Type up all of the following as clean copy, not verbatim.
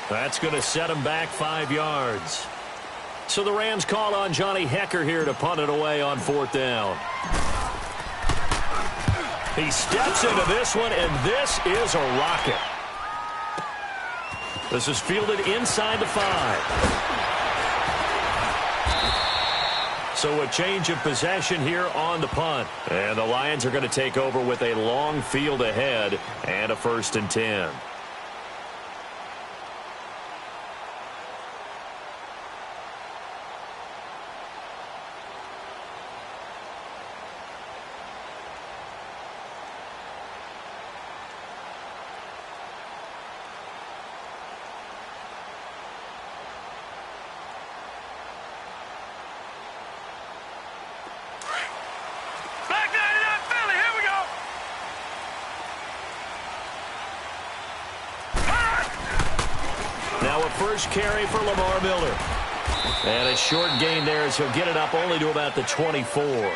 That's going to set him back 5 yards. So the Rams call on Johnny Hecker here to punt it away on 4th down. He steps into this one, and this is a rocket. This is fielded inside the 5. So a change of possession here on the punt. And the Lions are going to take over with a long field ahead and a 1st and 10. First carry for Lamar Miller. And a short gain there as he'll get it up only to about the 24.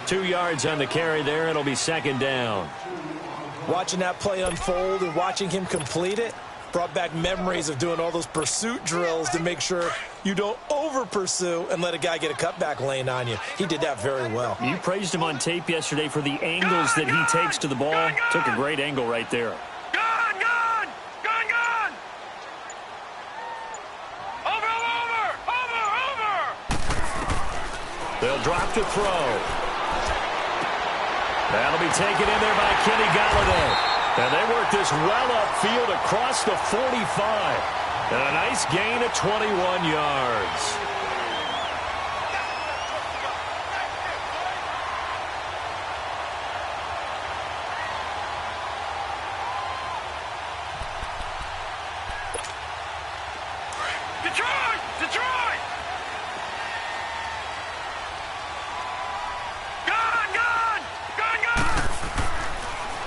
2 yards on the carry there. It'll be 2nd down. Watching that play unfold and watching him complete it brought back memories of doing all those pursuit drills to make sure you don't over-pursue and let a guy get a cutback lane on you. He did that very well. You praised him on tape yesterday for the angles that he takes to the ball. Took a great angle right there. They'll drop to throw. That'll be taken in there by Kenny Golladay. And they work this well upfield across the 45. And a nice gain of 21 yards.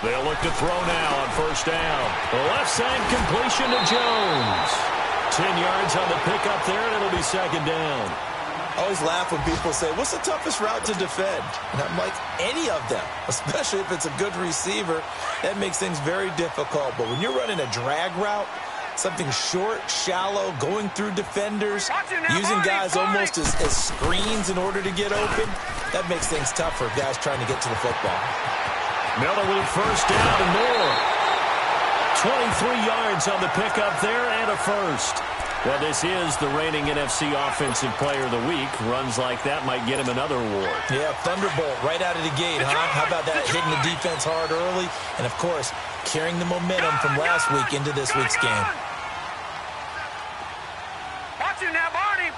They'll look to throw now on 1st down. The left side completion to Jones. 10 yards on the pickup there, and it'll be 2nd down. I always laugh when people say, what's the toughest route to defend? And I'm like, any of them, especially if it's a good receiver. That makes things very difficult. But when you're running a drag route, something short, shallow, going through defenders, using guys almost as screens in order to get open, that makes things tough for guys trying to get to the football. Miller with 1st down and more. 23 yards on the pickup there and a 1st. Well, this is the reigning NFC Offensive Player of the Week. Runs like that might get him another award. Yeah, Thunderbolt right out of the gate, huh? How about that, hitting the defense hard early? And, of course, carrying the momentum from last week into this week's game. Watch him now, Barney.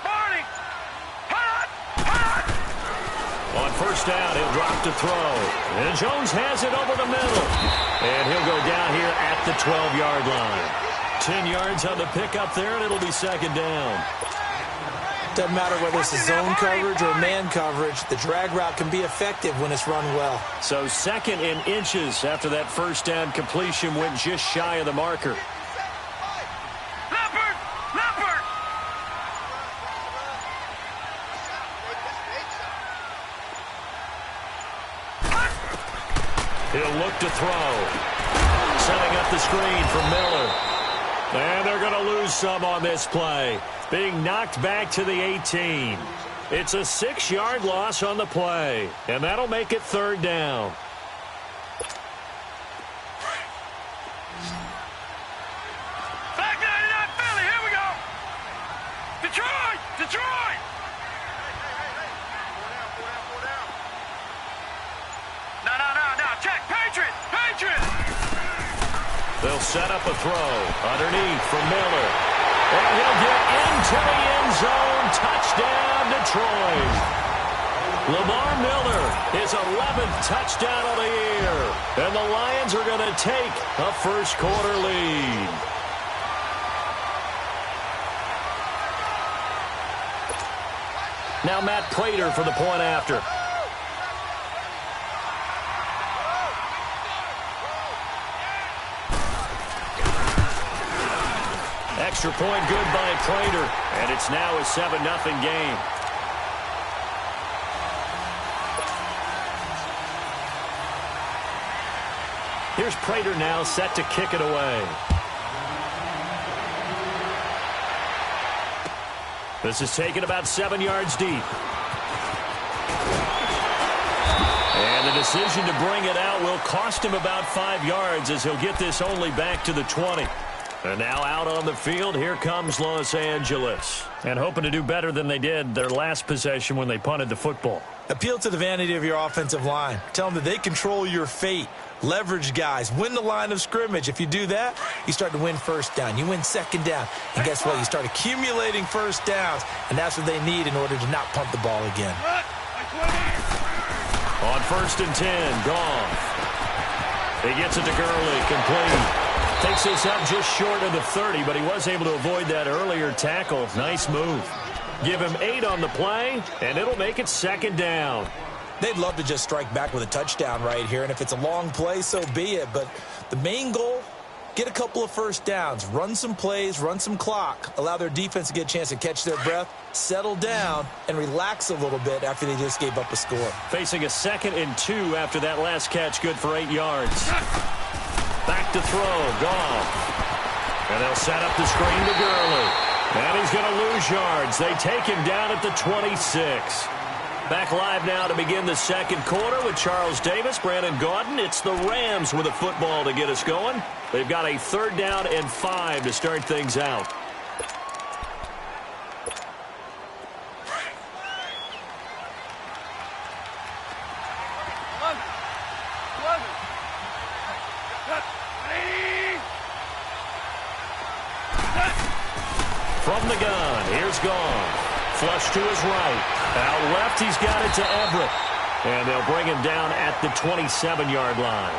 On 1st down, he'll drop to throw. And Jones has it over the middle. And he'll go down here at the 12-yard line. 10 yards on the pickup there, and it'll be 2nd down. Doesn't matter whether it's a zone coverage or man coverage, the drag route can be effective when it's run well. So 2nd and inches after that 1st down completion went just shy of the marker. He'll look to throw. Setting up the screen for Miller. And they're going to lose some on this play. Being knocked back to the 18. It's a 6-yard loss on the play. And that'll make it 3rd down. Back 99 Philly, here we go. Detroit! No, check, Patriots! They'll set up a throw underneath for Miller. And he'll get into the end zone. Touchdown, Detroit. Lamar Miller, his 11th touchdown of the year. And the Lions are going to take a first-quarter lead. Now Matt Prater for the point after. Extra point good by Prater, and it's now a 7-0 game. Here's Prater now set to kick it away. This is taken about 7 yards deep. And the decision to bring it out will cost him about 5 yards as he'll get this only back to the 20. And now out on the field, here comes Los Angeles. And hoping to do better than they did their last possession when they punted the football. Appeal to the vanity of your offensive line. Tell them that they control your fate. Leverage guys. Win the line of scrimmage. If you do that, you start to win first down. You win second down. And guess what? You start accumulating first downs. And that's what they need in order to not punt the ball again. On 1st and 10, Goff. He gets it to Gurley, complete. Takes this up just short of the 30, but he was able to avoid that earlier tackle. Nice move. Give him 8 on the play, and it'll make it 2nd down. They'd love to just strike back with a touchdown right here, and if it's a long play, so be it. But the main goal, get a couple of first downs, run some plays, run some clock, allow their defense to get a chance to catch their breath, settle down, and relax a little bit after they just gave up a score. Facing a 2nd and 2 after that last catch, good for 8 yards. Back to throw, Goff. And they'll set up the screen to Gurley. And he's going to lose yards. They take him down at the 26. Back live now to begin the 2nd quarter with Charles Davis, Brandon Gaudin. It's the Rams with a football to get us going. They've got a 3rd down and 5 to start things out. From the gun, here's Goff. Flush to his right. Out left, he's got it to Everett. And they'll bring him down at the 27-yard line.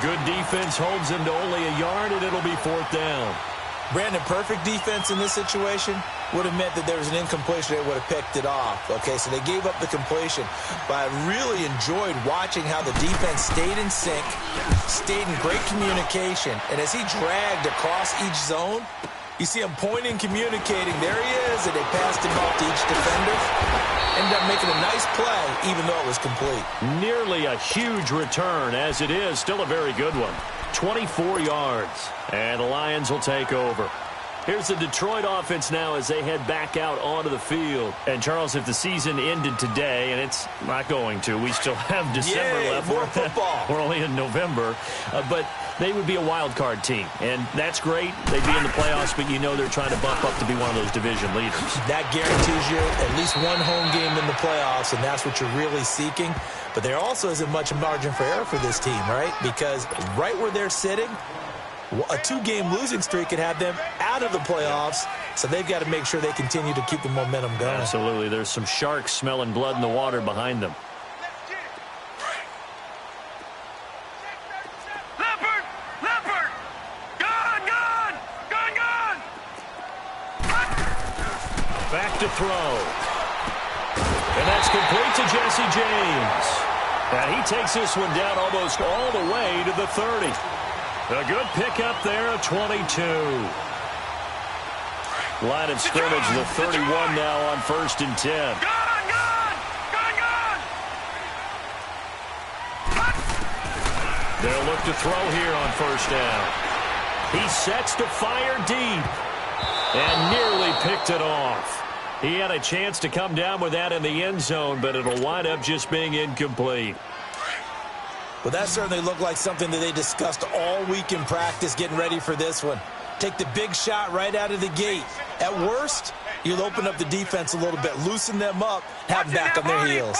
Good defense holds him to only a yard, and it'll be 4th down. Brandon, perfect defense in this situation would have meant that there was an incompletion. They would have picked it off. Okay, so they gave up the completion. But I really enjoyed watching how the defense stayed in sync, stayed in great communication. And as he dragged across each zone, you see him pointing, communicating. There he is, and they passed him off to each defender. Ended up making a nice play, even though it was complete. Nearly a huge return, as it is. Still a very good one. 24 yards. And the Lions will take over. Here's the Detroit offense now as they head back out onto the field. And, Charles, if the season ended today, and it's not going to, we still have December left. More football. We're only in November. But they would be a wild card team. And that's great. They'd be in the playoffs, but you know they're trying to bump up to be one of those division leaders. That guarantees you at least one home game in the playoffs, and that's what you're really seeking. But there also isn't much margin for error for this team, right? Because right where they're sitting, a 2-game losing streak could have them out of the playoffs, so they've got to make sure they continue to keep the momentum going. Absolutely. There's some sharks smelling blood in the water behind them. Leopard! Gone! Back to throw. And that's complete to Jesse James. And he takes this one down almost all the way to the 30. A good pickup there at 22. Line of scrimmage, the 31 now on 1st and 10. They'll look to throw here on 1st down. He sets to fire deep and nearly picked it off. He had a chance to come down with that in the end zone, but it'll wind up just being incomplete. Well, that certainly looked like something that they discussed all week in practice getting ready for this one. Take the big shot right out of the gate. At worst, you'll open up the defense a little bit, loosen them up, have them back on their heels.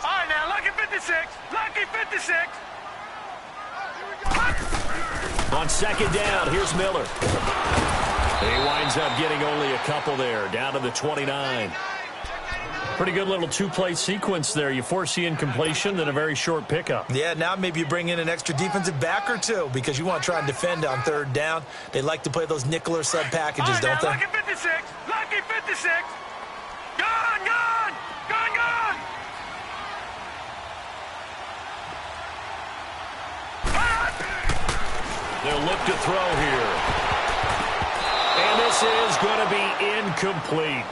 All right, now, lucky 56. Lucky 56. On 2nd down, here's Miller. He winds up getting only a couple there, down to the 29. Pretty good little 2-play sequence there. You force the incompletion, then a very short pickup. Yeah, now maybe you bring in an extra defensive back or two because you want to try and defend on 3rd down. They like to play those nickel or sub packages, right, don't now, they? Lucky 56. Lucky 56. Gone! They'll look to throw here. And this is going to be incomplete.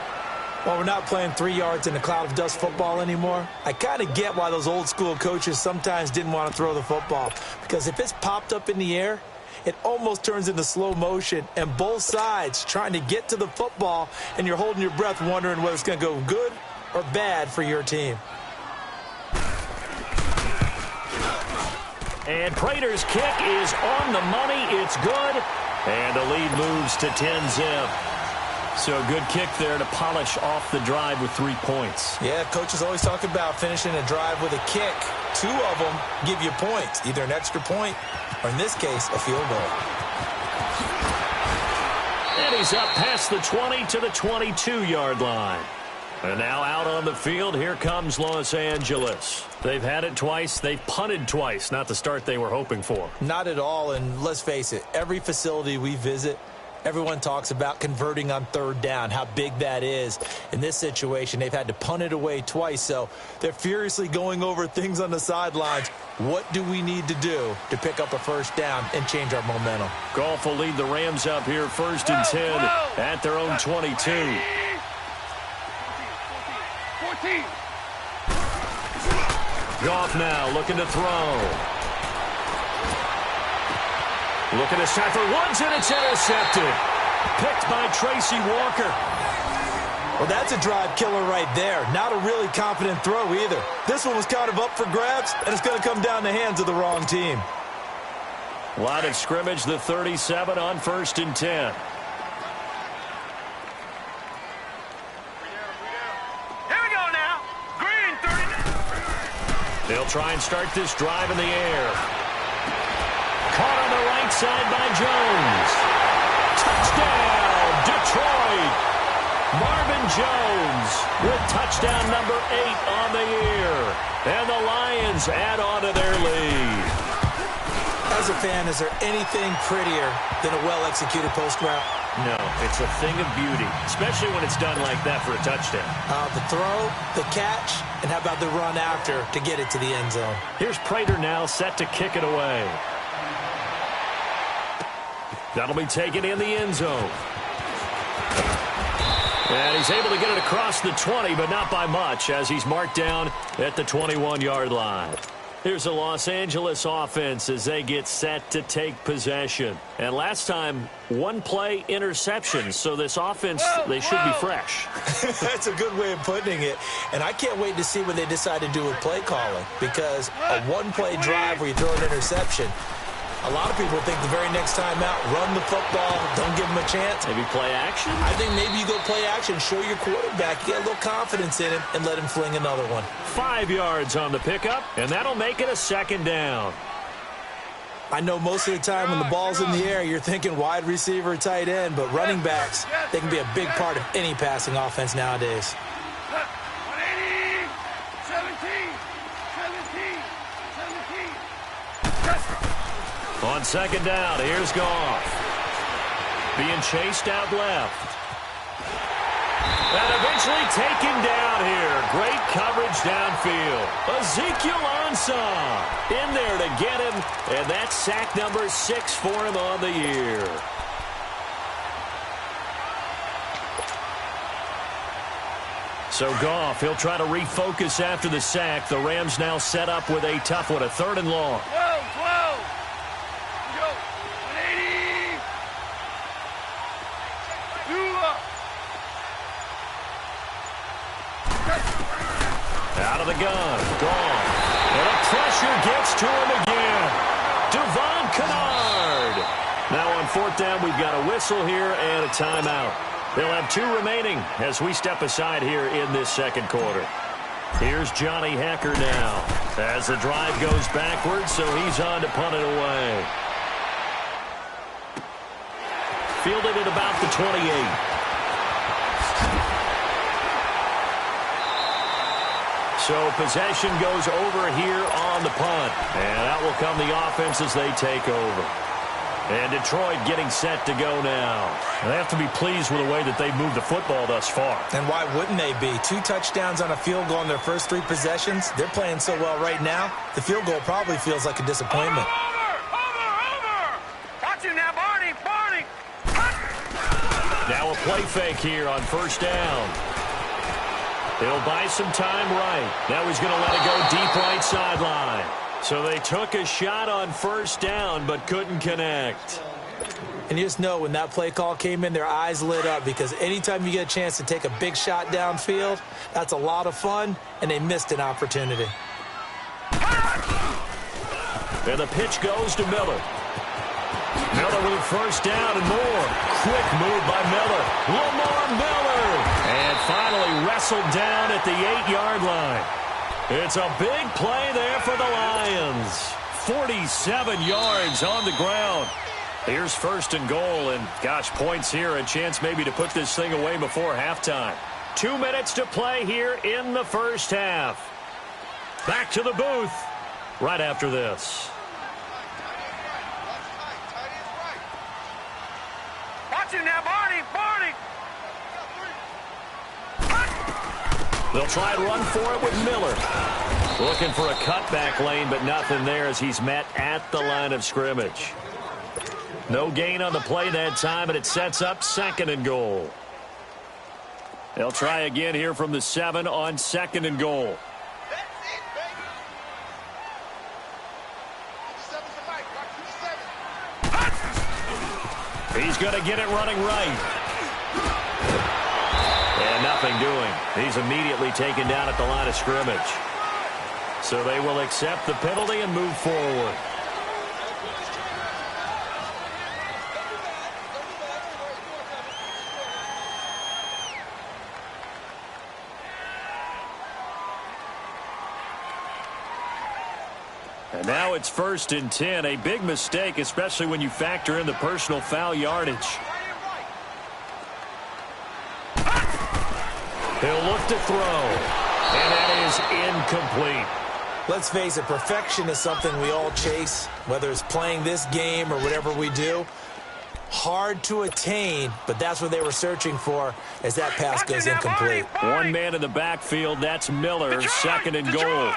Well, we're not playing 3 yards in a cloud of dust football anymore. I kind of get why those old school coaches sometimes didn't want to throw the football. Because if it's popped up in the air, it almost turns into slow motion. And both sides trying to get to the football, and you're holding your breath wondering whether it's going to go good or bad for your team. And Prater's kick is on the money. It's good. And the lead moves to 10-zip. So a good kick there to polish off the drive with 3 points. Yeah, coaches always talk about finishing a drive with a kick. 2 of them give you points, either an extra point or, in this case, a field goal. And he's up past the 20 to the 22-yard line. And now out on the field, here comes Los Angeles. They've had it twice. They've punted twice. Not the start they were hoping for. Not at all, and let's face it, every facility we visit, everyone talks about converting on 3rd down, how big that is. In this situation, they've had to punt it away twice, so they're furiously going over things on the sidelines. What do we need to do to pick up a 1st down and change our momentum? Goff will lead the Rams up here 1st and 10 at their own 22. 14. Goff now looking to throw. Looking to set for Woods, and it's intercepted. Picked by Tracy Walker. Well, that's a drive killer right there. Not a really confident throw either. This one was kind of up for grabs, and it's going to come down the hands of the wrong team. Line of scrimmage, the 37 on 1st and 10. Here we go now. Green 39. They'll try and start this drive in the air. Caught on the right side by Jones. Touchdown, Detroit. Marvin Jones with touchdown number 8 on the year. And the Lions add on to their lead. As a fan, is there anything prettier than a well-executed post route? No, it's a thing of beauty, especially when it's done like that for a touchdown. The throw, the catch, and how about the run after to get it to the end zone? Here's Prater now set to kick it away. That'll be taken in the end zone. And he's able to get it across the 20, but not by much, as he's marked down at the 21-yard line. Here's the Los Angeles offense as they get set to take possession. And last time, 1 play interception, so this offense, they should be fresh. That's a good way of putting it. And I can't wait to see what they decide to do with play calling, because a 1-play drive where you throw an interception, a lot of people think the very next time out, run the football, don't give them a chance. Maybe play action? I think maybe you go play action, show your quarterback, get a little confidence in him, and let him fling another one. 5 yards on the pickup, and that'll make it a 2nd down. I know most of the time when the ball's in the air, you're thinking wide receiver or tight end, but running backs, they can be a big part of any passing offense nowadays. 180. 17. 17. On 2nd down, here's Goff. Being chased out left. And eventually taken down here. Great coverage downfield. Ezekiel Ansah in there to get him. And that's sack number 6 for him on the year. So Goff, he'll try to refocus after the sack. The Rams now set up with a tough one, a 3rd and long. 12. Go. 180. Out of the gun. Gone. And a pressure gets to him again. Devon Kennard. Now on 4th down, we've got a whistle here and a timeout. They'll have 2 remaining as we step aside here in this 2nd quarter. Here's Johnny Hecker now as the drive goes backwards, so he's on to punt it away. Fielded at about the 28. So possession goes over here on the punt. And out will come the offense as they take over. And Detroit getting set to go now. And they have to be pleased with the way that they've moved the football thus far. And why wouldn't they be? 2 touchdowns on a field goal in their first 3 possessions. They're playing so well right now, the field goal probably feels like a disappointment. Over. Watch you now, Barney. Now a play fake here on 1st down. He'll buy some time right. Now he's going to let it go deep right sideline. So they took a shot on first down but couldn't connect. And you just know when that play call came in, their eyes lit up because anytime you get a chance to take a big shot downfield, that's a lot of fun, and they missed an opportunity. And the pitch goes to Miller. Miller with a first down and more. Quick move by Miller. Lamar Miller. And finally wrestled down at the 8-yard line. It's a big play there for the Lions. 47 yards on the ground. Here's first and goal, and gosh, points here, a chance maybe to put this thing away before halftime. 2 minutes to play here in the first half. Back to the booth right after this. Watch it now, Barney. They'll try and run for it with Miller. Looking for a cutback lane, but nothing there as he's met at the line of scrimmage. No gain on the play that time, and it sets up second and goal. They'll try again here from the 7 on second and goal. He's going to get it running right. And nothing doing. He's immediately taken down at the line of scrimmage. So they will accept the penalty and move forward. And now it's first and 10. A big mistake, especially when you factor in the personal foul yardage. He'll look to throw. And that is incomplete. Let's face it, perfection is something we all chase, whether it's playing this game or whatever we do. Hard to attain, but that's what they were searching for as that pass goes incomplete. One man in the backfield, that's Miller, second and goal.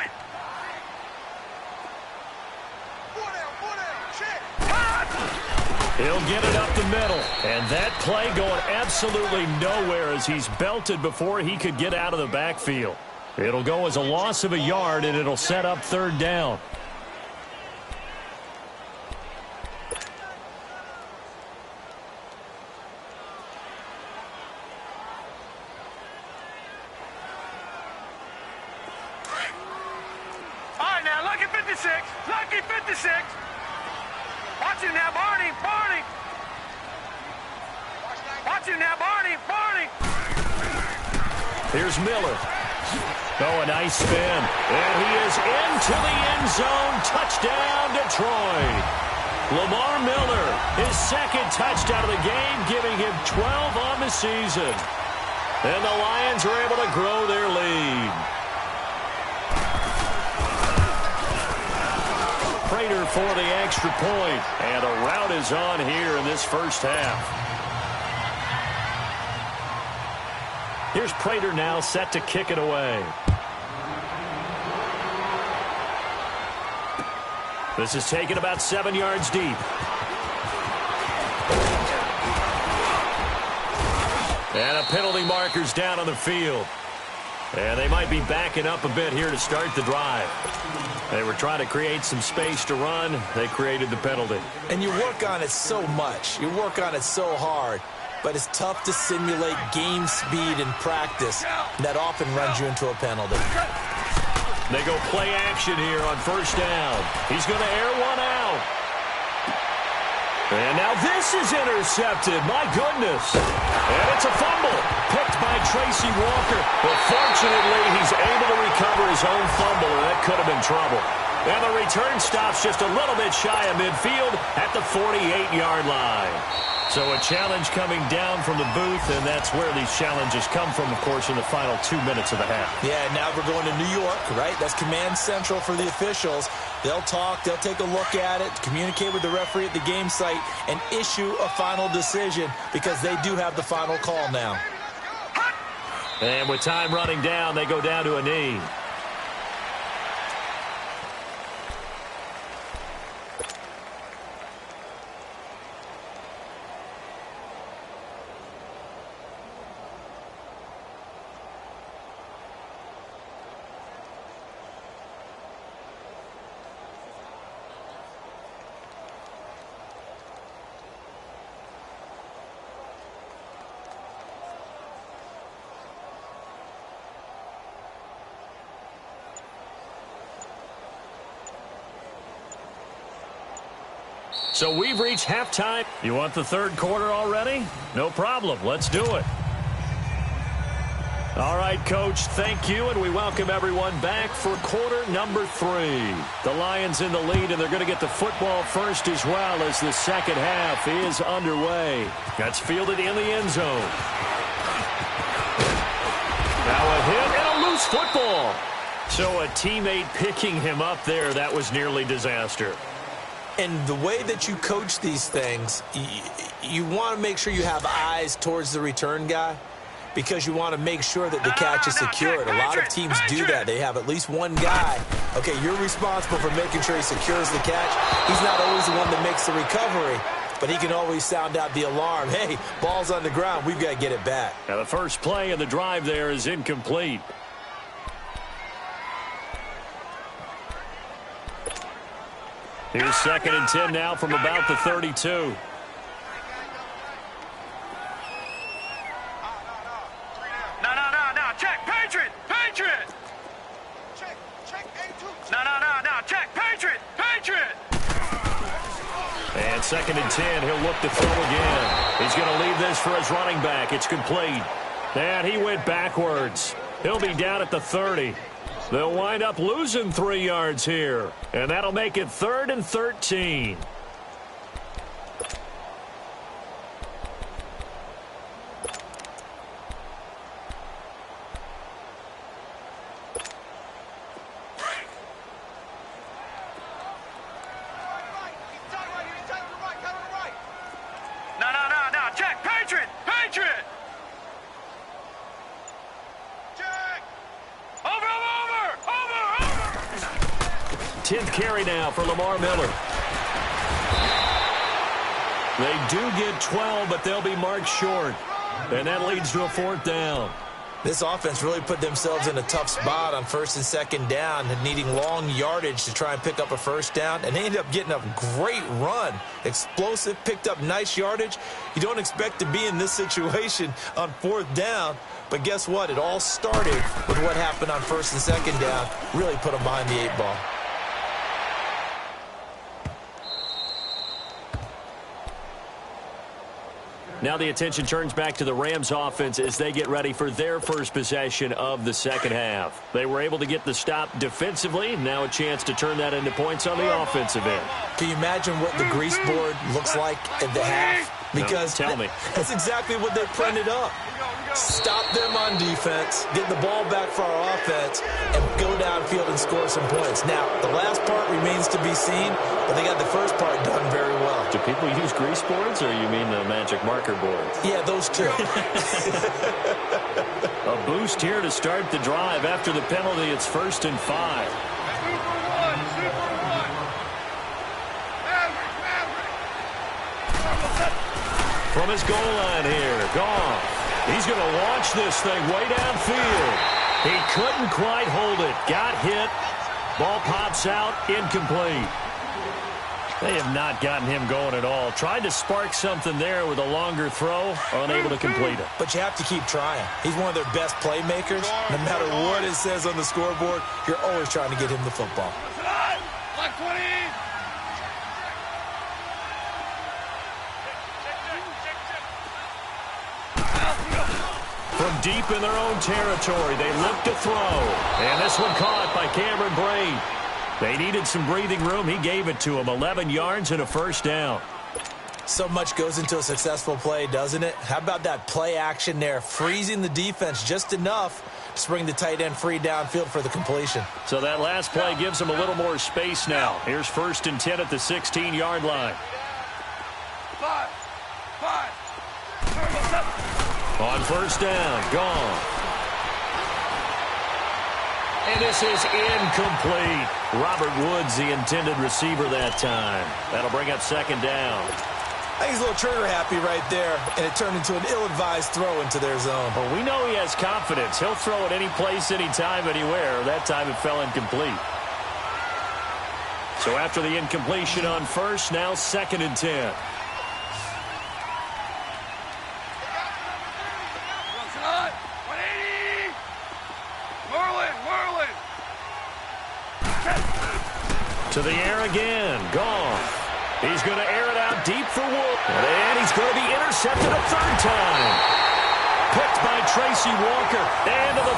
He'll get it up the middle. And that play going absolutely nowhere as he's belted before he could get out of the backfield. It'll go as a loss of a yard, and it'll set up third down. All right, now, lucky 56. Lucky 56. Watch it now, Barney. Watch it now, Barney. Here's Miller. Oh, a nice spin. And he is into the end zone. Touchdown, Detroit. Lamar Miller, his second touchdown of the game, giving him 12 on the season. And the Lions are able to grow their lead. Prater for the extra point. And a rout is on here in this first half. Here's Prater now set to kick it away. This is taken about 7 yards deep. And a penalty marker's down on the field. And they might be backing up a bit here to start the drive. They were trying to create some space to run. They created the penalty. And you work on it so much. You work on it so hard. But it's tough to simulate game speed in practice. That often runs you into a penalty. They go play action here on first down. He's going to air one out. And now this is intercepted. My goodness. And it's a fumble. Picked by Tracy Walker. But fortunately, he's able to recover his own fumble, and that could have been trouble. And the return stops just a little bit shy of midfield at the 48-yard line. So a challenge coming down from the booth, and that's where these challenges come from, of course, in the final 2 minutes of the half. Yeah, now we're going to New York, right? That's command central for the officials. They'll talk, they'll take a look at it, communicate with the referee at the game site, and issue a final decision because they do have the final call now. And with time running down, they go down to a knee. So we've reached halftime. You want the third quarter already? No problem. Let's do it. All right, Coach, thank you, and we welcome everyone back for quarter number 3. The Lions in the lead, and they're going to get the football first as well as the second half is underway. That's fielded in the end zone. Now a hit and a loose football. So a teammate picking him up there, that was nearly disaster. And the way that you coach these things, you want to make sure you have eyes towards the return guy because you want to make sure that the catch is secured. A lot of teams do that. They have at least one guy. Okay, you're responsible for making sure he secures the catch. He's not always the one that makes the recovery, but he can always sound out the alarm. Hey, ball's on the ground. We've got to get it back. Now the first play of the drive there is incomplete. Here's 2nd and 10 now from about the 32. No. Check, Patriot. Check, A2. No. Check, Patriot. And 2nd and 10, he'll look to throw again. He's going to leave this for his running back. It's complete. And he went backwards. He'll be down at the 30. They'll wind up losing 3 yards here. And that'll make it 3rd and 13. No. Check, Patriot. 10th carry now for Lamar Miller. They do get 12, but they'll be marked short. And that leads to a 4th down. This offense really put themselves in a tough spot on 1st and 2nd down and needing long yardage to try and pick up a 1st down. And they ended up getting a great run. Explosive, picked up nice yardage. You don't expect to be in this situation on 4th down. But guess what? It all started with what happened on 1st and 2nd down. Really put them behind the 8 ball. Now the attention turns back to the Rams offense as they get ready for their first possession of the second half. They were able to get the stop defensively. Now a chance to turn that into points on the offensive end. Can you imagine what the grease board looks like at the half? Because no, tell me. That's exactly what they printed up. Stop them on defense, get the ball back for our offense, and go downfield and score some points. Now, the last part remains to be seen, but they got the first part done very well. Do people use grease boards, or you mean the magic marker boards? Yeah, those two. A boost here to start the drive. After the penalty, it's 1st and 5. From his goal line here, Goff. He's going to launch this thing way downfield. He couldn't quite hold it. Got hit. Ball pops out. Incomplete. They have not gotten him going at all. Tried to spark something there with a longer throw. Unable to complete it. But you have to keep trying. He's one of their best playmakers. No matter what it says on the scoreboard, you're always trying to get him the football. Black 20. From deep in their own territory, they look to throw. And this one caught by Cameron Brate. They needed some breathing room. He gave it to him. 11 yards and a 1st down. So much goes into a successful play, doesn't it? How about that play action there? Freezing the defense just enough to bring the tight end free downfield for the completion. So that last play gives them a little more space now. Here's 1st and 10 at the 16-yard line. 5. On 1st down, gone. And this is incomplete. Robert Woods, the intended receiver that time. That'll bring up 2nd down. I think he's a little trigger happy right there, and it turned into an ill-advised throw into their zone. But we know he has confidence. He'll throw it any place, anytime, anywhere. That time it fell incomplete. So after the incompletion on 1st, now 2nd and 10. To the air again. Goff. He's going to air it out deep for Wolf. And he's going to be intercepted a third time. Picked by Tracy Walker. And to the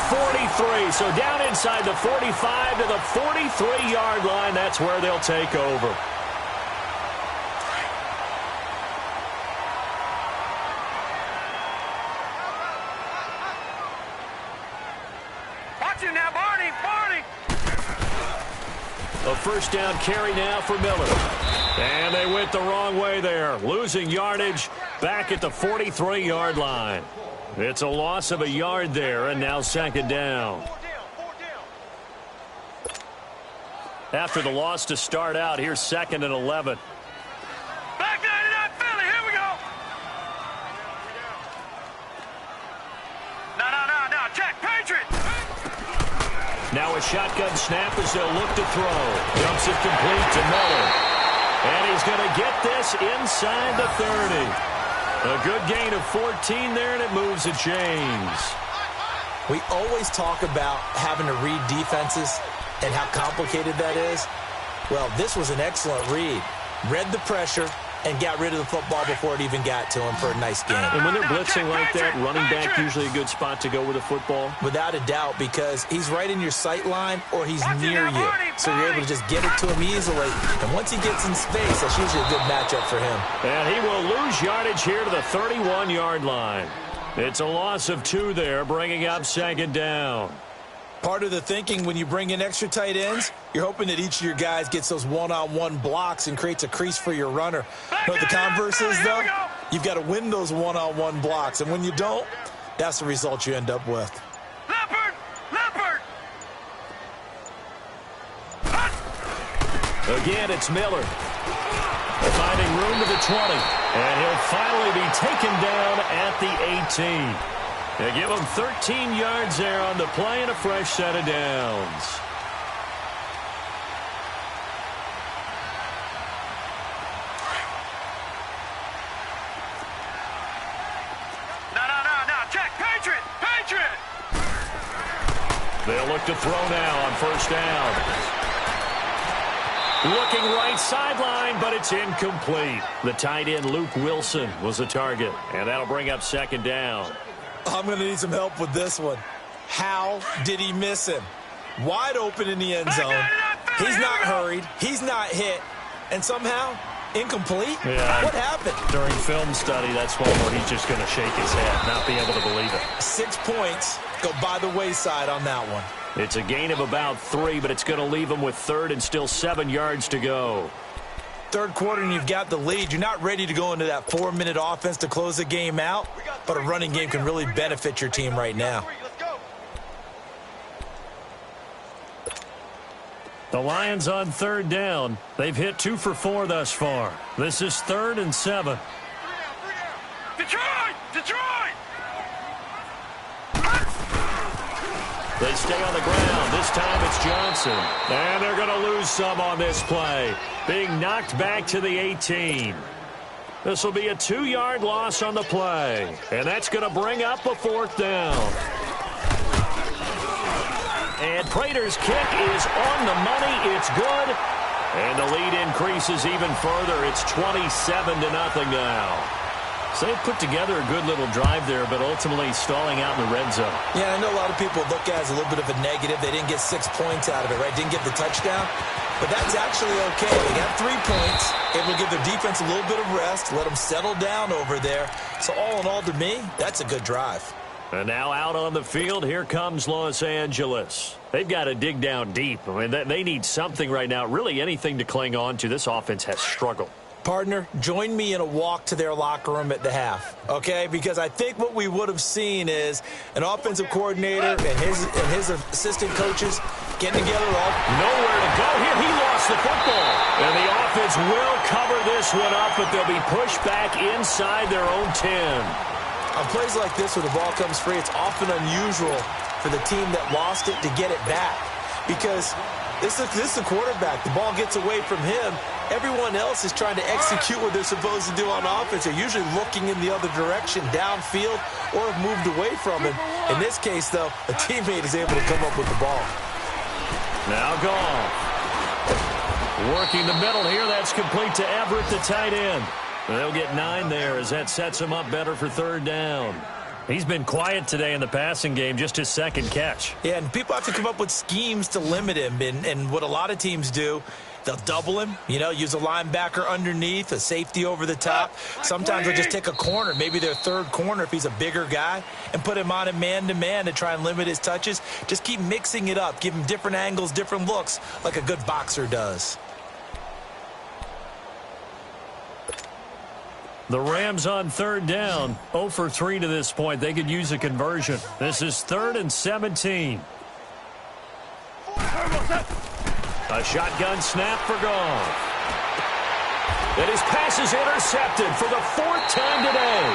43. So down inside the 45 to the 43-yard line. That's where they'll take over. Watch him now, Barney. A first down carry now for Miller. And they went the wrong way there. Losing yardage back at the 43-yard line. It's a loss of a yard there, and now second down. After the loss to start out, here's 2nd and 11. Back 99 Philly, here we go. No, check, Patriot. Now a shotgun snap as they'll look to throw. Dumps it complete to Miller. And he's going to get this inside the 30. A good gain of 14 there, and it moves the chains. We always talk about having to read defenses and how complicated that is. Well, this was an excellent read. Read the pressure and got rid of the football before it even got to him for a nice game. And when they're blitzing like that, running back usually a good spot to go with the football. Without a doubt, because he's right in your sight line or he's near you. So you're able to just get it to him easily. And once he gets in space, that's usually a good matchup for him. And he will lose yardage here to the 31-yard line. It's a loss of 2 there, bringing up second down. Part of the thinking when you bring in extra tight ends, you're hoping that each of your guys gets those one-on-one blocks and creates a crease for your runner. You know what the converse is, though? You've got to win those one-on-one blocks. And when you don't, that's the result you end up with. Leopard! Again, it's Miller. Finding room to the 20. And he'll finally be taken down at the 18. They give him 13 yards there on the play and a fresh set of downs. No. Check, Patriot! They'll look to throw now on first down. Looking right sideline, but it's incomplete. The tight end, Luke Wilson, was the target. And that'll bring up second down. I'm going to need some help with this one. How did he miss him? Wide open in the end zone. He's not hurried. He's not hit. And somehow, incomplete? Yeah. What happened? During film study, that's one where he's just going to shake his head, not be able to believe it. 6 points go by the wayside on that one. It's a gain of about 3, but it's going to leave him with 3rd and still 7 yards to go. Third quarter and you've got the lead. You're not ready to go into that 4-minute offense to close the game out, but a running game can really benefit your team right now. The Lions on 3rd down. They've hit 2 for 4 thus far. This is 3rd and 7. Detroit! They stay on the ground. This time it's Johnson. And they're going to lose some on this play. Being knocked back to the 18. This will be a 2-yard loss on the play. And that's going to bring up a 4th down. And Prater's kick is on the money. It's good. And the lead increases even further. It's 27-0 now. So they put together a good little drive there, but ultimately stalling out in the red zone. Yeah, I know a lot of people look at it as a little bit of a negative. They didn't get 6 points out of it, right? Didn't get the touchdown. But that's actually okay. They got 3 points. Able to give their defense a little bit of rest, let them settle down over there. So all in all, to me, that's a good drive. And now out on the field, here comes Los Angeles. They've got to dig down deep. I mean, they need something right now, really anything to cling on to. This offense has struggled. Partner, join me in a walk to their locker room at the half, okay? Because I think what we would have seen is an offensive coordinator and his assistant coaches getting together all. Nowhere to go here. He lost the football. And the offense will cover this one up, but they'll be pushed back inside their own 10. On plays like this where the ball comes free, it's often unusual for the team that lost it to get it back. Because this is the quarterback. The ball gets away from him. Everyone else is trying to execute what they're supposed to do on offense. They're usually looking in the other direction, downfield, or have moved away from him. In this case, though, a teammate is able to come up with the ball. Now gone. Working the middle here. That's complete to Everett, the tight end. They'll get 9 there as that sets him up better for third down. He's been quiet today in the passing game, just his second catch. Yeah, and people have to come up with schemes to limit him. And what a lot of teams do, they'll double him, use a linebacker underneath, a safety over the top. Sometimes they'll just take a corner, maybe their third corner if he's a bigger guy, and put him on a man-to-man to try and limit his touches. Just keep mixing it up. Give him different angles, different looks, like a good boxer does. The Rams on third down, 0 for 3 to this point. They could use a conversion. This is 3rd and 17. A shotgun snap for Goff. And his pass is intercepted for the 4th time today.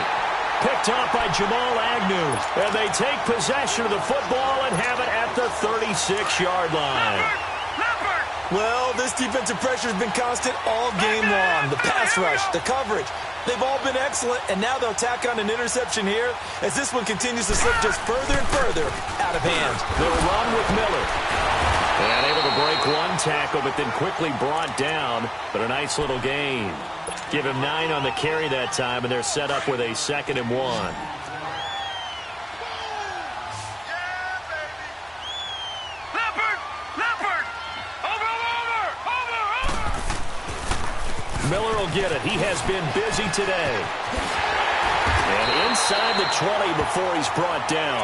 Picked off by Jamal Agnew. And they take possession of the football and have it at the 36-yard line. Well, this defensive pressure has been constant all game long. The pass rush, the coverage, they've all been excellent, and now they'll tack on an interception here as this one continues to slip just further and further out of hand. They'll run with Miller. And able to break one tackle, but then quickly brought down. But a nice little gain. Give him 9 on the carry that time, and they're set up with a 2nd and 1. Miller will get it. He has been busy today. And inside the 20 before he's brought down.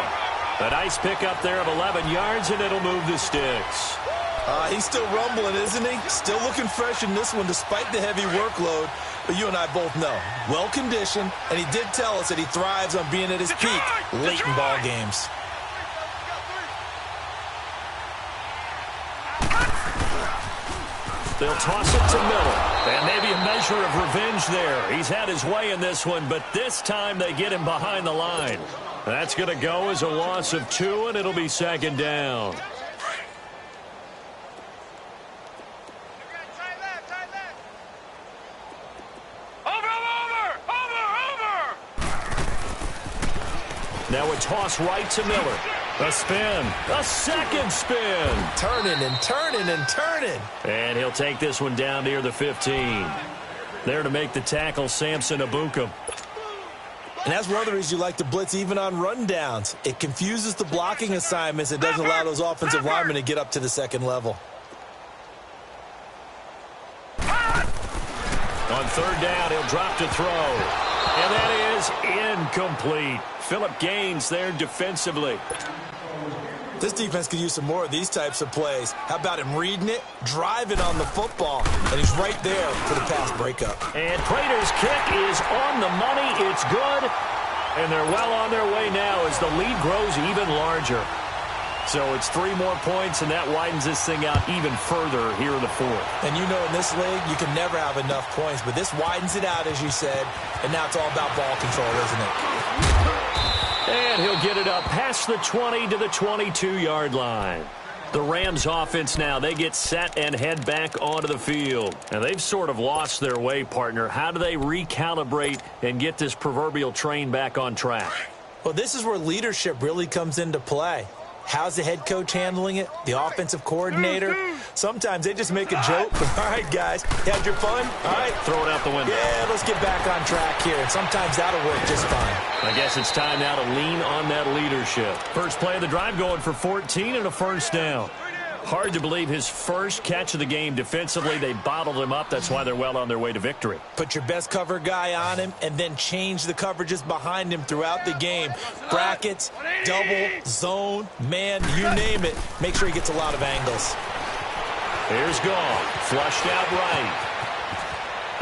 A nice pickup there of 11 yards, and it'll move the sticks. He's still rumbling, isn't he? Still looking fresh in this one despite the heavy workload. But you and I both know, well-conditioned, and he did tell us that he thrives on being at his peak late in ball games. They'll toss it to Miller. And maybe a measure of revenge there. He's had his way in this one, but this time they get him behind the line. That's going to go as a loss of 2, and it'll be 2nd down. Now a toss right to Miller. A spin. A second spin. Turning and turning and turning. And he'll take this one down near the 15. There to make the tackle, Samson Abukum. And that's one of the reasons you like to blitz even on rundowns. It confuses the blocking assignments. It doesn't allow those offensive linemen to get up to the second level. On third down, he'll drop to throw. And that is incomplete. Phillip Gaines there defensively. This defense could use some more of these types of plays. How about him reading it, driving on the football, and he's right there for the pass breakup. And Prater's kick is on the money. It's good. And they're well on their way now as the lead grows even larger. So it's 3 more points, and that widens this thing out even further here in the 4th. And you know in this league, you can never have enough points, but this widens it out, as you said, and now it's all about ball control, isn't it? And he'll get it up past the 20 to the 22-yard line. The Rams offense now, they get set and head back onto the field. And they've sort of lost their way, partner. How do they recalibrate and get this proverbial train back on track? Well, this is where leadership really comes into play. How's the head coach handling it? The offensive coordinator? Sometimes they just make a joke. All right, guys, you had your fun? All right. Throw it out the window. Yeah, let's get back on track here. And sometimes that'll work just fine. I guess it's time now to lean on that leadership. First play of the drive going for 14 and a first down. Hard to believe his first catch of the game defensively. They bottled him up. That's why they're well on their way to victory. Put your best cover guy on him and then change the coverages behind him throughout the game. Brackets, double, zone, man, you name it. Make sure he gets a lot of angles. Here's Goff, flushed out right.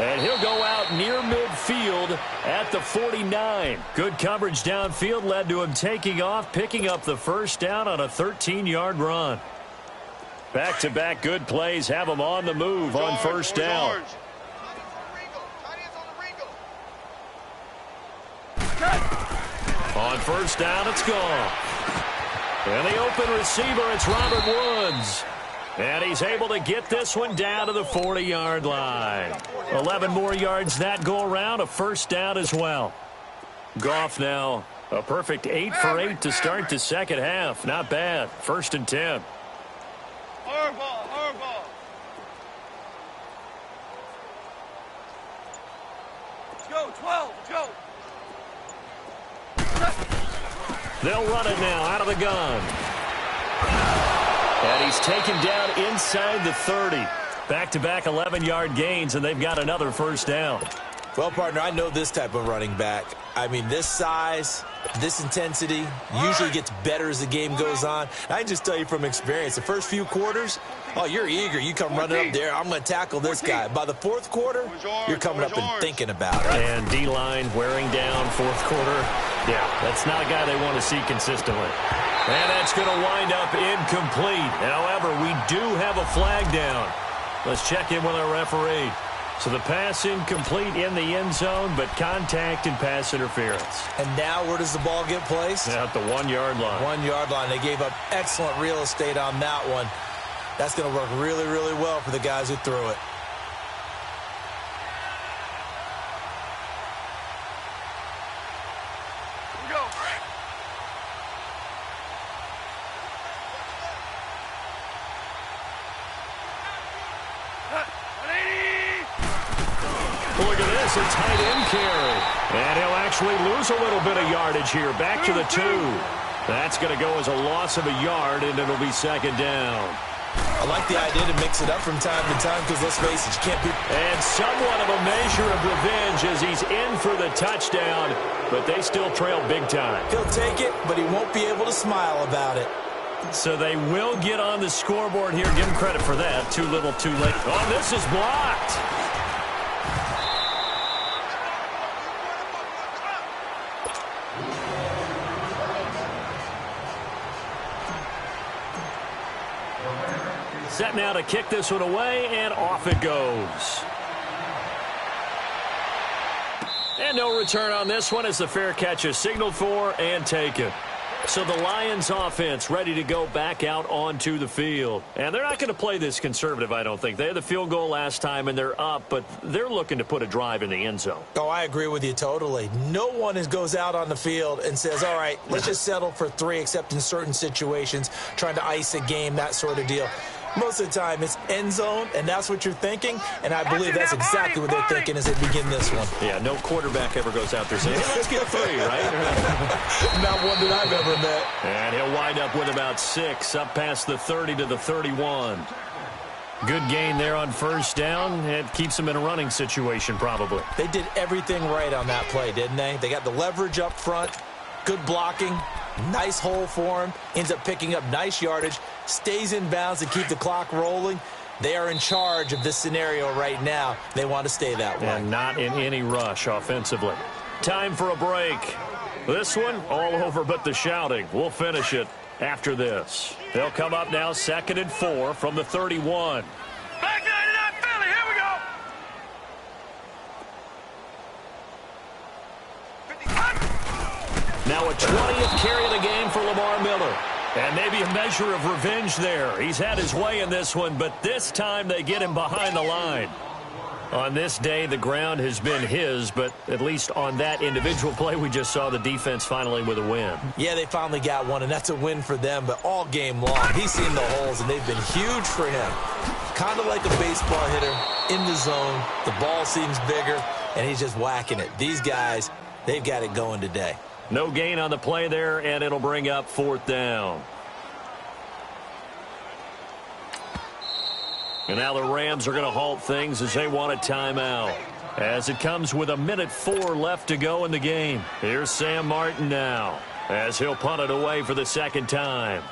And he'll go out near midfield at the 49. Good coverage downfield led to him taking off, picking up the first down on a 13-yard run. Back-to-back good plays have them on the move on first down. On first down, it's gone. And the open receiver, it's Robert Woods. And he's able to get this one down to the 40-yard line. 11 more yards that go around, a first down as well. Goff now, a perfect 8 for 8 to start the second half. Not bad. 1st and 10. 12, let's go. They'll run it now out of the gun. And he's taken down inside the 30. Back-to-back 11-yard gains, and they've got another first down. Well, partner, I know this type of running back. I mean, this size, this intensity usually gets better as the game goes on. I can just tell you from experience, the first few quarters, oh, you're eager. You come running up there, I'm going to tackle this guy. By the fourth quarter, you're coming up and thinking about it. And D-line wearing down fourth quarter. Yeah, that's not a guy they want to see consistently. And that's going to wind up incomplete. However, we do have a flag down. Let's check in with our referee. So the pass incomplete in the end zone, but contact and pass interference. And now where does the ball get placed? At the 1-yard line. 1-yard line. They gave up excellent real estate on that one. That's going to work really, really well for the guys who threw it. Here we go. Look at this, a tight end carry. And he'll actually lose a little bit of yardage here. Back to the 2. That's going to go as a loss of a yard, and it'll be second down. I like the idea to mix it up from time to time because, let's face it, you can't be... And somewhat of a measure of revenge as he's in for the touchdown, but they still trail big time. He'll take it, but he won't be able to smile about it. So they will get on the scoreboard here. Give him credit for that. Too little, too late. Oh, this is blocked. Set now to kick this one away, and off it goes. And no return on this one as the fair catch is signaled for and taken. So the Lions offense ready to go back out onto the field. And they're not going to play this conservative, I don't think. They had the field goal last time, and they're up, but they're looking to put a drive in the end zone. Oh, I agree with you totally. No one goes out on the field and says, all right, let's just settle for 3, except in certain situations, trying to ice a game, that sort of deal. Most of the time, it's end zone, and that's what you're thinking, and I believe that's exactly what they're thinking as they begin this one. Yeah, no quarterback ever goes out there saying, hey, let's get 3, right? Not one that I've ever met. And he'll wind up with about 6, up past the 30 to the 31. Good gain there on first down. It keeps them in a running situation, probably. They did everything right on that play, didn't they? They got the leverage up front, good blocking, nice hole for him, ends up picking up nice yardage, stays in bounds to keep the clock rolling. They are in charge of this scenario right now. They want to stay that way. And not in any rush offensively. Time for a break. This one, all over but the shouting. We'll finish it after this. They'll come up now 2nd and 4 from the 31. Back 99 Philly, here we go. 50. Now a 20th carry of the game for Lamar Miller. And maybe a measure of revenge there. He's had his way in this one, but this time they get him behind the line. On this day, the ground has been his, but at least on that individual play, we just saw the defense finally with a win. Yeah, they finally got one, and that's a win for them, but all game long, he's seen the holes, and they've been huge for him. Kind of like a baseball hitter in the zone. The ball seems bigger, and he's just whacking it. These guys, they've got it going today. No gain on the play there, and it'll bring up 4th down. And now the Rams are going to halt things as they want a timeout. As it comes with 1:04 left to go in the game. Here's Sam Martin now as he'll punt it away for the 2nd time.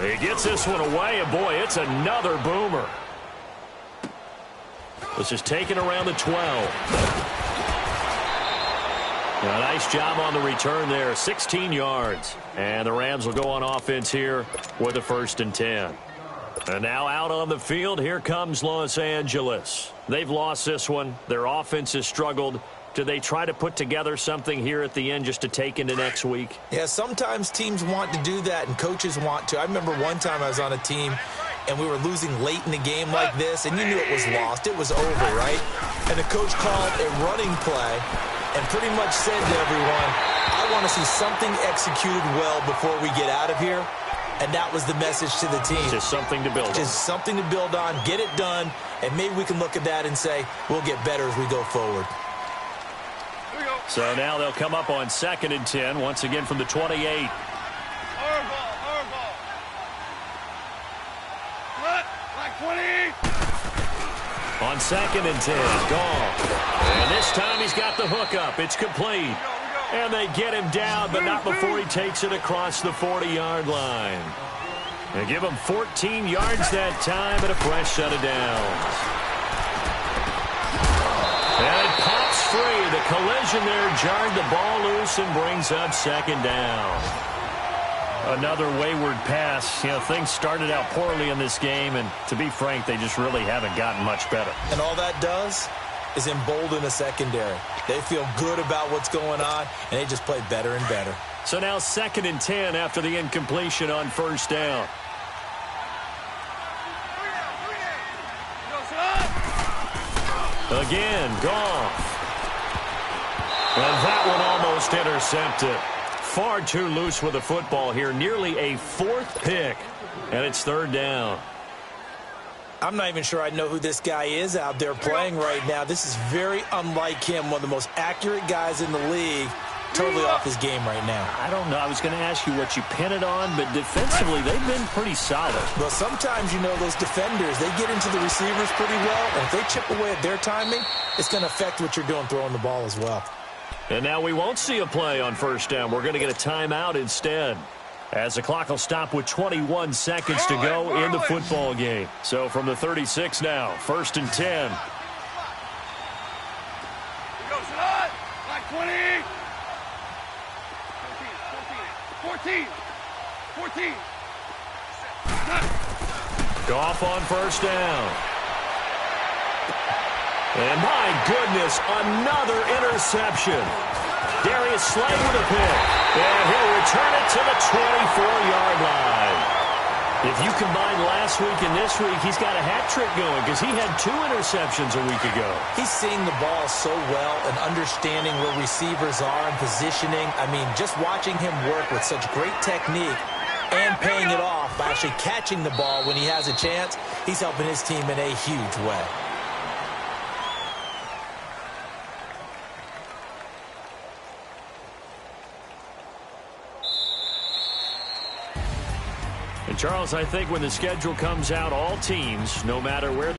He gets this one away, and boy, it's another boomer. This is taken around the 12. A nice job on the return there, 16 yards. And the Rams will go on offense here with a 1st and 10. And now out on the field, here comes Los Angeles. They've lost this one. Their offense has struggled. Do they try to put together something here at the end just to take into next week? Yeah, sometimes teams want to do that, and coaches want to. I remember one time I was on a team, and we were losing late in the game like this, and you knew it was lost. It was over, right? And the coach called a running play and pretty much said to everyone, I want to see something executed well before we get out of here. And that was the message to the team. Just something to build on. Just something to build on, get it done, and maybe we can look at that and say, we'll get better as we go forward. So now they'll come up on 2nd and 10, once again from the 28. Our ball. What? Like 20. On 2nd and 10, Goff. And this time he's got the hook up. It's complete. And they get him down, but not before he takes it across the 40-yard line. They give him 14 yards that time and a fresh set of downs. And it pops free. The collision there jarred the ball loose and brings up 2nd down. Another wayward pass. You know, things started out poorly in this game, and to be frank, they just really haven't gotten much better. And all that does is embolden the secondary. They feel good about what's going on, and they just play better and better. So now 2nd and 10 after the incompletion on 1st down. Again, Goff. And that one almost intercepted. Far too loose with the football here. Nearly a 4th pick. And it's 3rd down. I'm not even sure I know who this guy is out there playing right now. This is very unlike him, one of the most accurate guys in the league. Totally off his game right now. I don't know. I was going to ask you what you pin it on, but defensively, they've been pretty solid. Well, sometimes, you know, those defenders, they get into the receivers pretty well, and if they chip away at their timing, it's going to affect what you're doing throwing the ball as well. And now we won't see a play on 1st down. We're going to get a timeout instead, as the clock will stop with 21 seconds to go in the football game. So from the 36 now, 1st and 10. Like 20. 14. Goff on 1st down. And my goodness, another interception. Darius Slay with a pick. And he'll return it to the 24-yard line. If you combine last week and this week, he's got a hat trick going because he had 2 interceptions a week ago. He's seeing the ball so well and understanding where receivers are and positioning. I mean, just watching him work with such great technique and paying it off by actually catching the ball when he has a chance, he's helping his team in a huge way. And Charles, I think when the schedule comes out, all teams, no matter where